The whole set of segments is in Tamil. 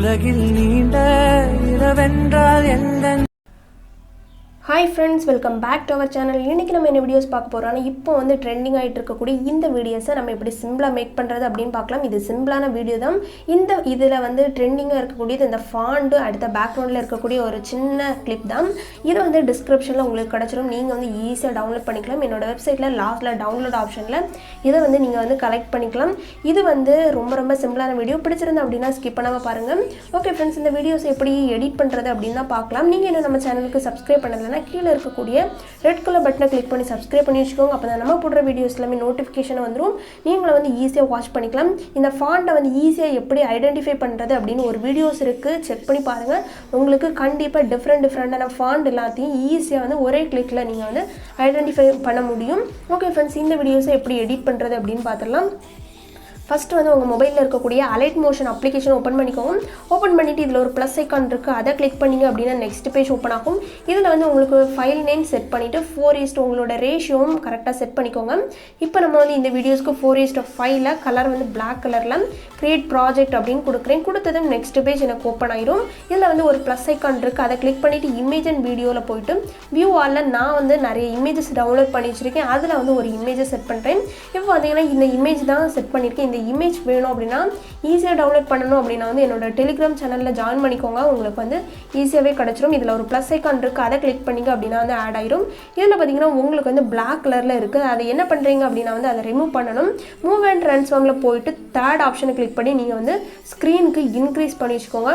உலகில் நீண்ட இரவென்றால் எந்த Hi friends, welcome back to our channel. இன்னைக்கு நம்ம என்ன வீடியோஸ் பார்க்க போறோம்னா இப்போ வந்து ட்ரெண்டிங் ஆயிட்டு இருக்கக்கூடிய இந்த வீடியோஸை நம்ம எப்படி சிம்பிளா மேக் பண்றது அப்படினு பார்க்கலாம். இது சிம்பிளான வீடியோ தான். இதுல வந்து ட்ரெண்டிங்கா இருக்கக்கூடியது இந்த ஃபாண்ட் அடுத்த பேக்ரவுண்ட்ல இருக்கக்கூடிய ஒரு சின்ன கிளிப் தான். இது வந்து டிஸ்கிரிப்ஷன்ல உங்களுக்கு கிடைச்சிரும். நீங்க வந்து ஈஸியா டவுன்லோட் பண்ணிக்கலாம். என்னோட வெப்சைட்ல லாஸ்ட்ல டவுன்லோட் ஆப்ஷன்ல இத வந்து நீங்க வந்து கலெக்ட் பண்ணிக்கலாம். இது வந்து ரொம்ப சிம்பிளான வீடியோ. பிடிச்சிருந்தா அப்படினா ஸ்கிப் பண்ணாம பாருங்க. ஓகே फ्रेंड्स, இந்த வீடியோஸ் எப்படி எடிட் பண்றது அப்படினா பார்க்கலாம். நீங்க இன்னும் நம்ம சேனலுக்கு சப்ஸ்கிரைப் பண்ணலனா கீழ இருக்கக்கூடிய ரெட் கலர் பட்டனை கிளிக் பண்ணி சப்ஸ்கிரைப் பண்ணி வச்சுக்கோங்க. அப்பதான் நம்ம போடுற வீடியோஸ் எல்லாமே நோட்டிஃபிகேஷன் வந்துரும். நீங்களும் வந்து ஈஸியா வாட்ச் பண்ணிக்கலாம். இந்த ஃபாண்ட்டை வந்து ஈஸியா எப்படி ஐடென்டிஃபை பண்றது அப்படினு ஒரு வீடியோஸ் இருக்கு, செக் பண்ணி பாருங்க. உங்களுக்கு கண்டிப்பா டிஃபரண்டான ஃபாண்ட் எல்லாத்தையும் ஈஸியா வந்து ஒரே கிளிக்ல நீங்க வந்து ஐடென்டிஃபை பண்ண முடியும். ஓகே फ्रेंड्स, இந்த வீடியோஸை எப்படி எடிட் பண்றது அப்படினு பார்த்துடலாம். ஃபர்ஸ்ட் வந்து உங்கள் மொபைலில் இருக்கக்கூடிய அலைட் மோஷன் அப்ளிகேஷன் ஓப்பன் பண்ணிக்கோங்க. ஓப்பன் பண்ணிவிட்டு இதில் ஒரு ப்ளஸ் ஐக்கான் இருக்குது, அதை கிளிக் பண்ணிங்க அப்படின்னா நெக்ஸ்ட் பேஜ் ஓப்பன் ஆகும். இதில் வந்து உங்களுக்கு ஃபைல் நேம் செட் பண்ணிவிட்டு 4:1 உங்களோட ரேஷியோவும் கரெக்டாக செட் பண்ணிக்கோங்க. இப்போ நம்ம வந்து இந்த வீடியோஸ்க்கு 4:5 கலர் வந்து பிளாக் கலரில் கிரியேட் ப்ராஜெக்ட் அப்படின்னு கொடுக்குறேன். கொடுத்ததும் நெக்ஸ்ட் பேஜ் எனக்கு ஓப்பன் ஆயிரும். இதில் வந்து ஒரு ப்ளஸ் ஐக்கான் இருக்குது, அதை கிளிக் பண்ணிவிட்டு இமேஜ் அண்ட் வீடியோவில் போய்ட்டு வியூ ஆலில் நான் வந்து நிறைய இமேஜஸ் டவுன்லோட் பண்ணி வச்சுருக்கேன். அதில் வந்து ஒரு இமேஜை செட் பண்ணுறேன். இப்போ பார்த்தீங்கன்னா இந்த இமேஜ் தான் செட் பண்ணியிருக்கேன். இந்த இமேஜ் வேணும் அப்படின்னா ஈஸியாக டவுன்லோட் பண்ணணும் அப்படின்னா வந்து என்னோட டெலிகிராம் சேனலில் ஜாயின் பண்ணிக்கோங்க. உங்களுக்கு வந்து ஈஸியாகவே கிடச்சிரும். இதில் ஒரு ப்ளஸ் ஐக்கான் இருக்குது, அதை கிளிக் பண்ணிங்க அப்படின்னா வந்து ஆட் ஆயிரும். இதில் பார்த்தீங்கன்னா உங்களுக்கு வந்து பிளாக் கலரில் இருக்குது. அதை என்ன பண்ணுறீங்க அப்படின்னா வந்து அதை ரிமூவ் பண்ணணும். மூவ் அண்ட் ட்ரான்ஸ்ஃபார்மில் போயிட்டு தேர்ட் ஆப்ஷனை கிளிக் பண்ணி நீங்கள் வந்து ஸ்க்ரீனுக்கு இன்க்ரீஸ் பண்ணி வச்சுக்கோங்க.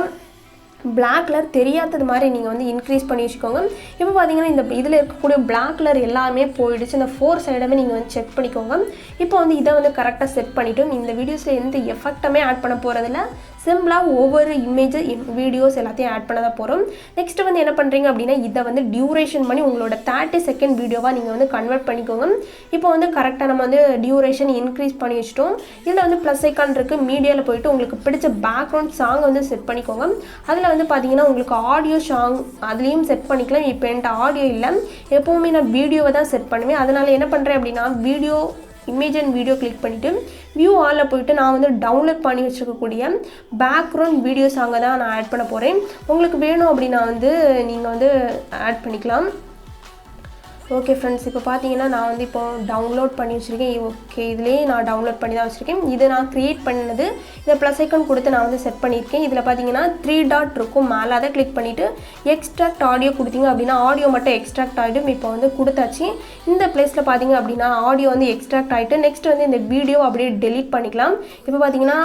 பிளாக் கலர் தெரியாதது மாதிரி நீங்கள் வந்து இன்க்ரீஸ் பண்ணி வச்சுக்கோங்க. இப்போ பார்த்தீங்கன்னா இந்த இதில் இருக்கக்கூடிய பிளாக் கலர் எல்லாமே போயிடுச்சு. இந்த 4 சைடுமே நீங்கள் வந்து செக் பண்ணிக்கோங்க. இப்போ வந்து இதை வந்து கரெக்டாக செட் பண்ணிவிட்டு இந்த வீடியோஸில் எந்த எஃபெக்ட்டுமே ஆட் பண்ண போகிறதில்ல. சிம்பிளாக ஒவ்வொரு இமேஜ் வீடியோஸ் எல்லாத்தையும் ஆட் பண்ண தான் போகிறோம். நெக்ஸ்ட் வந்து என்ன பண்ணுறீங்க அப்படின்னா இதை வந்து டியூரேஷன் பண்ணி உங்களோட 30 செகண்ட் வீடியோவாக நீங்கள் வந்து கன்வெர்ட் பண்ணிக்கோங்க. இப்போ வந்து கரெக்டாக நம்ம வந்து டியூரேஷன் இன்க்ரீஸ் பண்ணி வச்சிட்டோம். இதில் வந்து ப்ளஸ் ஐக்கான் இருக்குது, மீடியாவில் போயிட்டு உங்களுக்கு பிடிச்ச பேக்ரவுண்ட் சாங் வந்து செட் பண்ணிக்கோங்க. அதில் வந்து பார்த்தீங்கன்னா உங்களுக்கு ஆடியோ சாங் அதுலேயும் செட் பண்ணிக்கலாம். இப்போ என்கிட்ட ஆடியோ இல்லை, எப்போவுமே நான் வீடியோவை தான் செட் பண்ணுவேன். அதனால் என்ன பண்ணுறேன் அப்படின்னா video image and video click பண்ணிவிட்டு வியூ ஆலில் போய்ட்டு நான் வந்து டவுன்லோட் பண்ணி வச்சுருக்கக்கூடிய பேக்ரவுண்ட் வீடியோ சாங்கை தான் நான் ஆட் பண்ண போகிறேன். உங்களுக்கு வேணும் அப்படின்னா வந்து நீங்கள் வந்து ஆட் பண்ணிக்கலாம். ஓகே ஃப்ரெண்ட்ஸ், இப்போ பார்த்தீங்கன்னா நான் வந்து இப்போ டவுன்லோட் பண்ணி வச்சுருக்கேன். ஓகே, இதுலேயே நான் டவுன்லோட் பண்ணி தான் வச்சுருக்கேன். இது நான் க்ரியேட் பண்ணது. இதை ப்ளஸ் ஐக்கான் கொடுத்து நான் வந்து செட் பண்ணியிருக்கேன். இதில் பார்த்தீங்கன்னா 3 டாட் இருக்கும் மேலே, அதை கிளிக் பண்ணிவிட்டு எக்ஸ்ட்ராக்ட் ஆடியோ கொடுத்தீங்க அப்படின்னா ஆடியோ மட்டும் எக்ஸ்ட்ராக்ட் ஆகிடும். இப்போ வந்து கொடுத்தாச்சு. இந்த பிளேஸில் பார்த்தீங்க அப்படின்னா ஆடியோ வந்து எக்ஸ்ட்ராக்ட் ஆகிட்டு நெக்ஸ்ட் வந்து இந்த வீடியோ அப்படியே டெலீட் பண்ணிக்கலாம். இப்போ பார்த்தீங்கன்னா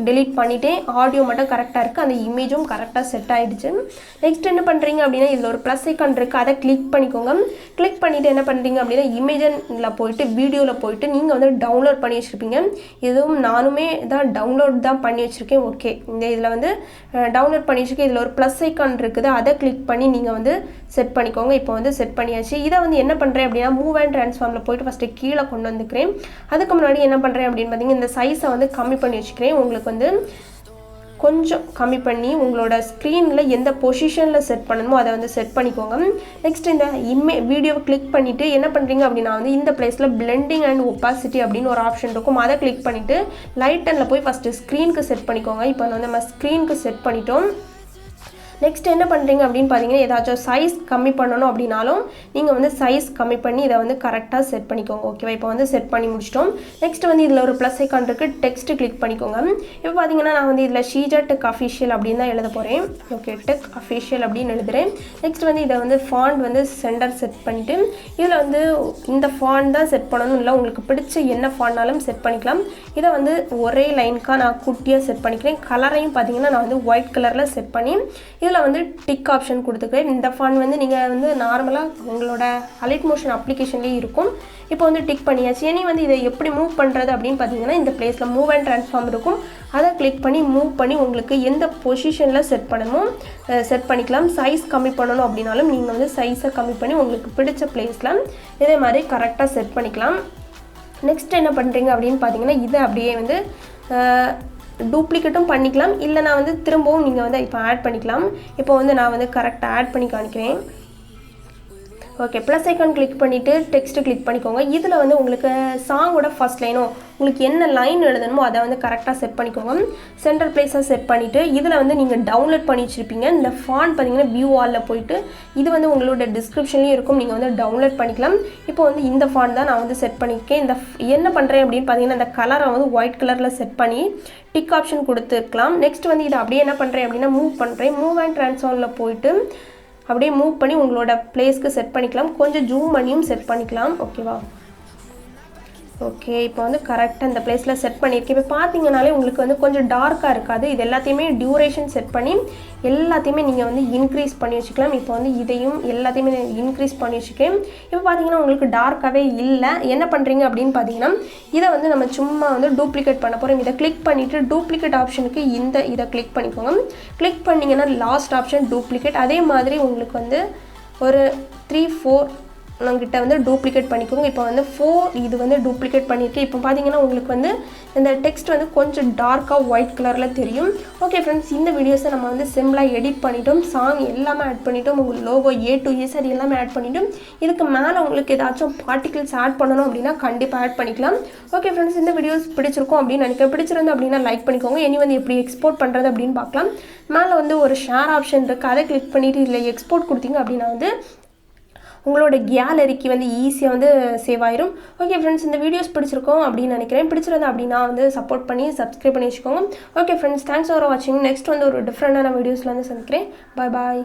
டெலீட் பண்ணிவிட்டேன். ஆடியோ மட்டும் கரெக்டாக இருக்குது, அந்த இமேஜும் கரெக்டாக செட் ஆகிடுச்சு. நெக்ஸ்ட் என்ன பண்ணுறீங்க அப்படின்னா இதில் ஒரு ப்ளஸ் ஐக்கான் இருக்குது, அதை கிளிக் பண்ணிக்கோங்க. கிளிக் பண்ணிவிட்டு என்ன பண்ணுறீங்க அப்படின்னா இமேஜில் போயிட்டு வீடியோவில் போயிட்டு நீங்கள் வந்து டவுன்லோட் பண்ணி வச்சுருப்பீங்க. இதுவும் நானுமே தான் டவுன்லோட் தான் பண்ணி வச்சுருக்கேன். ஓகே, இந்த இதில் வந்து டவுன்லோட் பண்ணி வச்சுருக்கேன். இதில் ஒரு ப்ளஸ் ஐக்கான் இருக்குது, அதை கிளிக் பண்ணி நீங்கள் வந்து செட் பண்ணிக்கோங்க. இப்போ வந்து செட் பண்ணியாச்சு. இதை வந்து என்ன பண்ணுறேன் அப்படின்னா மூவ் அண்ட் ட்ரான்ஸ்ஃபார்மில் போயிட்டு ஃபஸ்ட்டு கீழே கொண்டு வந்துக்கிறேன். அதுக்கு முன்னாடி என்ன பண்ணுறேன் அப்படின்னு பார்த்தீங்கன்னா இந்த சைஸை வந்து கம்மி பண்ணி வச்சுக்கிறேன். உங்களுக்கு வந்து கொஞ்சம் கம்மி பண்ணி உங்களோட ஸ்க்ரீனில் எந்த பொசிஷனில் செட் பண்ணணுமோ அதை வந்து செட் பண்ணிக்கோங்க. நெக்ஸ்ட் இந்த வீடியோவை கிளிக் பண்ணிவிட்டு என்ன பண்ணுறீங்க அப்படின்னா வந்து இந்த பிளேஸில் பிளெண்டிங் அண்ட் ஒப்பாசிட்டி அப்படின்னு ஒரு ஆப்ஷன் இருக்கும், அதை கிளிக் பண்ணிவிட்டு லைட் அண்டில் போய் ஃபஸ்ட்டு ஸ்க்ரீனுக்கு செட் பண்ணிக்கோங்க. இப்போ வந்து நம்ம ஸ்க்ரீனுக்கு செட் பண்ணிட்டோம். நெக்ஸ்ட் என்ன பண்ணுறீங்க அப்படின்னு பார்த்தீங்கன்னா ஏதாச்சும் சைஸ் கம்மி பண்ணணும் அப்படின்னாலும் நீங்கள் வந்து சைஸ் கம்மி பண்ணி இதை வந்து கரெக்டாக செட் பண்ணிக்கோங்க. ஓகேவா, இப்போ வந்து செட் பண்ணி முடிச்சிட்டோம். நெக்ஸ்ட் வந்து இதில் ஒரு ப்ளஸ் ஐக்கான் இருக்குது, டெக்ஸ்ட் கிளிக் பண்ணிக்கோங்க. இப்போ பார்த்தீங்கன்னா நான் வந்து இதில் ஷீஜா டெக் அஃபிஷியல் அப்படின்னு தான் எழுத போகிறேன். ஓகே, டெக் அஃபிஷியல் அப்படின்னு எழுதுகிறேன். நெக்ஸ்ட் வந்து இதை வந்து ஃபாண்ட் வந்து சென்டர் செட் பண்ணிவிட்டு இதில் வந்து இந்த ஃபாண்ட் தான் செட் பண்ணணும் இல்லை, உங்களுக்கு பிடிச்ச என்ன ஃபாண்ட்னாலும் செட் பண்ணிக்கலாம். இதை வந்து ஒரே லைனுக்காக நான் குட்டியாக செட் பண்ணிக்கிறேன். கலரையும் பார்த்தீங்கன்னா நான் வந்து ஒயிட் கலரில் செட் பண்ணி இதில் வந்து டிக் ஆப்ஷன் கொடுத்துக்கிறேன். இந்த ஃபாண்ட் வந்து நீங்கள் வந்து நார்மலாக உங்களோட அலைட் மோஷன் அப்ளிகேஷன்லேயே இருக்கும். இப்போ வந்து டிக் பண்ணியாச்சு. இனி வந்து இதை எப்படி மூவ் பண்ணுறது அப்படின்னு பார்த்தீங்கன்னா இந்த பிளேஸில் மூவ் அண்ட் ட்ரான்ஸ்ஃபார்ம் இருக்கும், அதை கிளிக் பண்ணி மூவ் பண்ணி உங்களுக்கு எந்த பொசிஷனில் செட் பண்ணணுமோ செட் பண்ணிக்கலாம். சைஸ் கம்மி பண்ணணும் அப்படின்னாலும் நீங்கள் வந்து சைஸை கம்மி பண்ணி உங்களுக்கு பிடிச்ச பிளேஸில் இதே மாதிரி கரெக்டாக செட் பண்ணிக்கலாம். நெக்ஸ்ட் என்ன பண்ணுறீங்க அப்படின்னு பார்த்தீங்கன்னா இதை அப்படியே வந்து டூப்ளிகேட்டும் பண்ணிக்கலாம், இல்லை நான் வந்து திரும்பவும் நீங்கள் வந்து இப்போ ஆட் பண்ணிக்கலாம். இப்போ வந்து நான் வந்து கரெக்டாக ஆட் பண்ணி காணிக்கிறேன். ஓகே, ப்ளஸ் ஐக்கான் கிளிக் பண்ணிவிட்டு டெக்ஸ்ட்டு கிளிக் பண்ணிக்கோங்க. இதில் வந்து உங்களுக்கு சாங்கோட ஃபஸ்ட் லைனோ உங்களுக்கு என்ன லைன் எழுதணுமோ அதை வந்து கரெக்டாக செட் பண்ணிக்கோங்க. சென்டர் பிளேஸாக செட் பண்ணிவிட்டு இதில் வந்து நீங்கள் டவுன்லோட் பண்ணி வச்சுருப்பீங்க. இந்த ஃபாண்ட் பார்த்தீங்கன்னா வியூ ஆலில் போயிட்டு இது வந்து உங்களோட டிஸ்கிரிப்ஷன்லேயும் இருக்கும், நீங்கள் வந்து டவுன்லோட் பண்ணிக்கலாம். இப்போ வந்து இந்த ஃபாண்ட் தான் நான் வந்து செட் பண்ணியிருக்கேன். இந்த என்ன பண்ணுறேன் அப்படின்னு பார்த்தீங்கன்னா இந்த கலரை வந்து ஒயிட் கலரில் செட் பண்ணி டிக் ஆப்ஷன் கொடுத்துருக்கலாம். நெக்ஸ்ட் வந்து இதை அப்படியே என்ன பண்ணுறேன் அப்படின்னா மூவ் பண்ணுறேன். மூவ் அண்ட் ட்ரான்ஸ்ஃபார்மில் போயிட்டு அப்படியே மூவ் பண்ணி உங்களோட பிளேஸ்க்கு செட் பண்ணிக்கலாம். கொஞ்சம் ஜூம் பண்ணியும் செட் பண்ணிக்கலாம். ஓகேவா? ஓகே, இப்போ வந்து கரெக்டாக இந்த பிளேஸில் செட் பண்ணியிருக்கேன். இப்போ பார்த்தீங்கனாலே உங்களுக்கு வந்து கொஞ்சம் டார்க்காக இருக்காது. இது எல்லாத்தையுமே டியூரேஷன் செட் பண்ணி எல்லாத்தையுமே நீங்கள் வந்து இன்க்ரீஸ் பண்ணி வச்சுக்கலாம். இப்போ வந்து இதையும் எல்லாத்தையுமே இன்க்ரீஸ் பண்ணி வச்சுக்கேன். இப்போ பார்த்தீங்கன்னா உங்களுக்கு டார்க்காகவே இல்லை. என்ன பண்ணுறீங்க அப்படின்னு பார்த்தீங்கன்னா இதை வந்து நம்ம சும்மா வந்து டூப்ளிகேட் பண்ண போகிறோம். இதை கிளிக் பண்ணிவிட்டு டூப்ளிகேட் ஆப்ஷனுக்கு இதை கிளிக் பண்ணிக்கோங்க. கிளிக் பண்ணிங்கன்னா லாஸ்ட் ஆப்ஷன் டூப்ளிகேட். அதே மாதிரி உங்களுக்கு வந்து ஒரு 3-4 நம்மகிட்ட வந்து டூப்ளிகேட் பண்ணிக்கோங்க. இப்போ வந்து 4 இது வந்து டூப்ளிகேட் பண்ணியிருக்கேன். இப்போ பார்த்தீங்கன்னா உங்களுக்கு வந்து இந்த டெக்ஸ்ட் வந்து கொஞ்சம் டார்க்காக ஒயிட் கலரில் தெரியும். ஓகே ஃப்ரெண்ட்ஸ், இந்த வீடியோஸை நம்ம வந்து சிம்பிளாக எடிட் பண்ணிட்டோம். சாங் எல்லாமே ஆட் பண்ணிட்டோம். உங்களுக்கு லோகோ A to Z அது எல்லாமே ஆட் பண்ணிட்டோம். இதுக்கு மேலே உங்களுக்கு ஏதாச்சும் பார்ட்டிகிள்ஸ் ஆட் பண்ணணும் அப்படின்னா கண்டிப்பாக ஆட் பண்ணிக்கலாம். ஓகே ஃப்ரெண்ட்ஸ், இந்த வீடியோஸ் பிடிச்சிருக்கும் அப்படின்னு நினைக்கிறேன். பிடிச்சிருந்து அப்படின்னா லைக் பண்ணிக்கோங்க. இனி வந்து எப்படி எக்ஸ்போர்ட் பண்ணுறது அப்படின்னு பார்க்கலாம். மேலே வந்து ஒரு ஷேர் ஆப்ஷன் இருக்குது, அதை கிளிக் பண்ணிவிட்டு இதில் எக்ஸ்போர்ட் கொடுத்தீங்க அப்படின்னா வந்து உங்களோட கேலரிக்கு வந்து ஈஸியாக வந்து சேவ் ஆயிரும். ஓகே ஃப்ரெண்ட்ஸ், இந்த வீடியோஸ் பிடிச்சிருக்கோம் அப்படின்னு நினைக்கிறேன். பிடிச்சிருந்தா அப்படின்னா வந்து சப்போர்ட் பண்ணி சப்ஸ்கிரைப் பண்ணி வச்சுக்கோங்க. ஓகே ஃப்ரெண்ட்ஸ், தேங்க்ஸ் ஃபார் வாட்சிங். நெக்ஸ்ட் வந்து ஒரு டிஃப்ரெண்டான வீடியோஸில் வந்து சந்திக்கிறேன். பாய் பாய்.